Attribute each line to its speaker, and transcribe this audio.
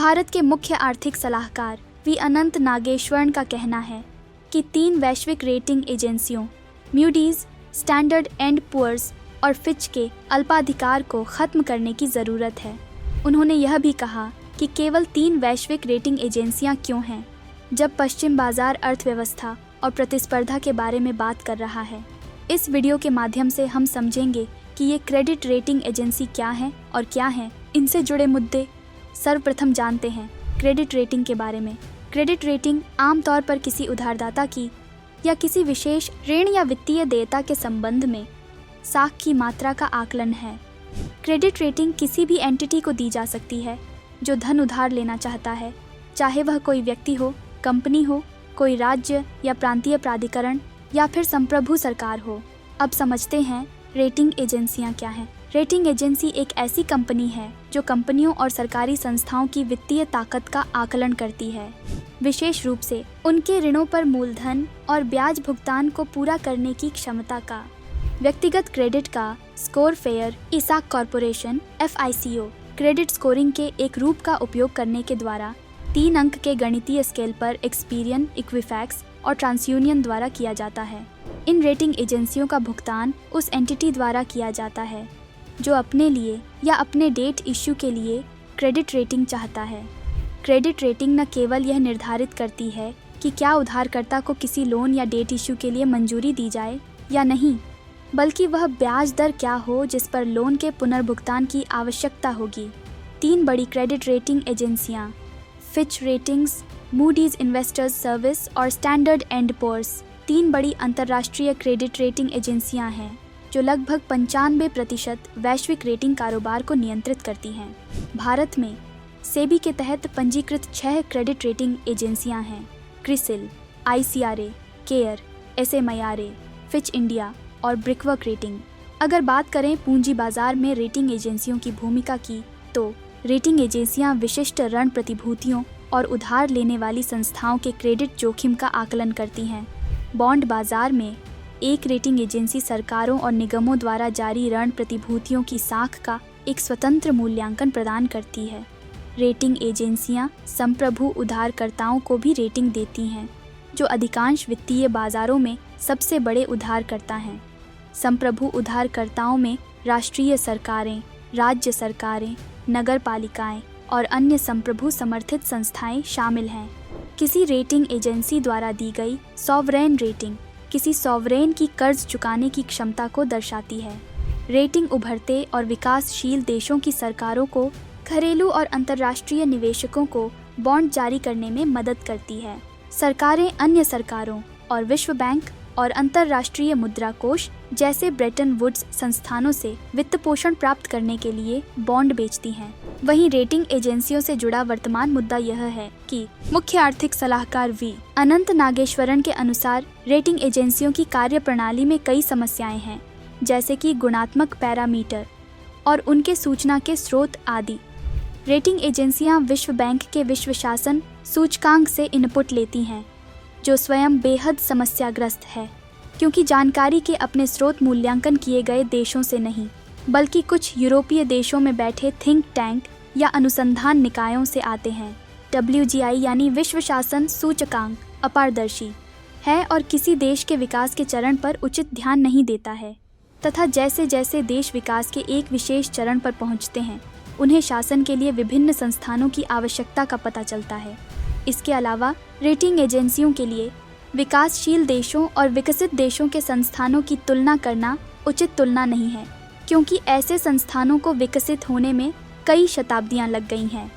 Speaker 1: भारत के मुख्य आर्थिक सलाहकार वी अनंत नागेश्वरन का कहना है कि 3 वैश्विक रेटिंग एजेंसियों मूडीज, स्टैंडर्ड एंड पुअर्स और फिच के अल्पाधिकार को खत्म करने की ज़रूरत है। उन्होंने यह भी कहा कि केवल 3 वैश्विक रेटिंग एजेंसियां क्यों हैं, जब पश्चिम बाजार अर्थव्यवस्था और प्रतिस्पर्धा के बारे में बात कर रहा है। इस वीडियो के माध्यम से हम समझेंगे कि ये क्रेडिट रेटिंग एजेंसी क्या है और क्या है इनसे जुड़े मुद्दे। सर्वप्रथम जानते हैं क्रेडिट रेटिंग के बारे में। क्रेडिट रेटिंग आमतौर पर किसी उधारदाता की या किसी विशेष ऋण या वित्तीय देयता के संबंध में साख की मात्रा का आकलन है। क्रेडिट रेटिंग किसी भी एंटिटी को दी जा सकती है जो धन उधार लेना चाहता है, चाहे वह कोई व्यक्ति हो, कंपनी हो, कोई राज्य या प्रांतीय प्राधिकरण या फिर संप्रभु सरकार हो। अब समझते हैं रेटिंग एजेंसियां क्या हैं। रेटिंग एजेंसी एक ऐसी कंपनी है जो कंपनियों और सरकारी संस्थाओं की वित्तीय ताकत का आकलन करती है, विशेष रूप से उनके ऋणों पर मूलधन और ब्याज भुगतान को पूरा करने की क्षमता का। व्यक्तिगत क्रेडिट का score fair Isak corporation FICO credit scoring के एक रूप का उपयोग करने के द्वारा 3 अंक के गणितीय स्केल पर एक्सपीरियन, इक्विफैक्स और ट्रांसयूनियन द्वारा किया जाता है। इन रेटिंग एजेंसियों का भुगतान उस एंटिटी द्वारा किया जाता है जो अपने लिए या अपने डेट इश्यू के लिए क्रेडिट रेटिंग चाहता है। क्रेडिट रेटिंग न केवल यह निर्धारित करती है कि क्या उधारकर्ता को किसी लोन या डेट इश्यू के लिए मंजूरी दी जाए या नहीं, बल्कि वह ब्याज दर क्या हो जिस पर लोन के पुनर्भुगतान की आवश्यकता होगी। 3 बड़ी क्रेडिट रेटिंग एजेंसियां Fitch ratings, Moody's investors service और स्टैंडर्ड एंड पुअर्स 3 बड़ी अंतर्राष्ट्रीय क्रेडिट रेटिंग एजेंसियां हैं जो लगभग 95% वैश्विक रेटिंग कारोबार को नियंत्रित करती हैं। भारत में सेबी के तहत पंजीकृत 6 क्रेडिट रेटिंग एजेंसियां हैं: CRISIL, ICRA, care, SMIRA, Fitch India और ब्रिकवर्क रेटिंग। अगर बात करें पूंजी बाजार में रेटिंग एजेंसियों की भूमिका की, तो रेटिंग एजेंसियां विशिष्ट ऋण प्रतिभूतियों और उधार लेने वाली संस्थाओं के क्रेडिट जोखिम का आकलन करती हैं। बॉन्ड बाजार में एक रेटिंग एजेंसी सरकारों और निगमों द्वारा जारी ऋण प्रतिभूतियों की साख का एक स्वतंत्र मूल्यांकन प्रदान करती है। रेटिंग एजेंसियां संप्रभु उधारकर्ताओं को भी रेटिंग देती हैं, जो अधिकांश वित्तीय बाजारों में सबसे बड़े उधारकर्ता हैं। संप्रभु उधारकर्ताओं में राष्ट्रीय सरकारें, राज्य सरकारें, नगर पालिकाएं और अन्य संप्रभु समर्थित संस्थाएं शामिल हैं। किसी रेटिंग एजेंसी द्वारा दी गई सॉवरेन रेटिंग किसी सॉवरेन की कर्ज चुकाने की क्षमता को दर्शाती है। रेटिंग उभरते और विकासशील देशों की सरकारों को घरेलू और अंतर्राष्ट्रीय निवेशकों को बॉन्ड जारी करने में मदद करती है। सरकारें अन्य सरकारों और विश्व बैंक और अंतर्राष्ट्रीय मुद्रा कोष जैसे ब्रेटन वुड्स संस्थानों से वित्त पोषण प्राप्त करने के लिए बॉन्ड बेचती हैं। वहीं रेटिंग एजेंसियों से जुड़ा वर्तमान मुद्दा यह है कि मुख्य आर्थिक सलाहकार वी अनंत नागेश्वरन के अनुसार रेटिंग एजेंसियों की कार्यप्रणाली में कई समस्याएं हैं, जैसे कि गुणात्मक पैरामीटर और उनके सूचना के स्रोत आदि। रेटिंग एजेंसियां विश्व बैंक के विश्व शासन सूचकांक से इनपुट लेती हैं, जो स्वयं बेहद समस्याग्रस्त है, क्योंकि जानकारी के अपने स्रोत मूल्यांकन किए गए देशों से नहीं, बल्कि कुछ यूरोपीय देशों में बैठे थिंक टैंक या अनुसंधान निकायों से आते हैं। WGI यानी विश्व शासन सूचकांक अपारदर्शी है और किसी देश के विकास के चरण पर उचित ध्यान नहीं देता है, तथा जैसे जैसे देश विकास के एक विशेष चरण पर पहुंचते हैं, उन्हें शासन के लिए विभिन्न संस्थानों की आवश्यकता का पता चलता है। इसके अलावा रेटिंग एजेंसियों के लिए विकासशील देशों और विकसित देशों के संस्थानों की तुलना करना उचित तुलना नहीं है, क्योंकि ऐसे संस्थानों को विकसित होने में कई शताब्दियां लग गई हैं।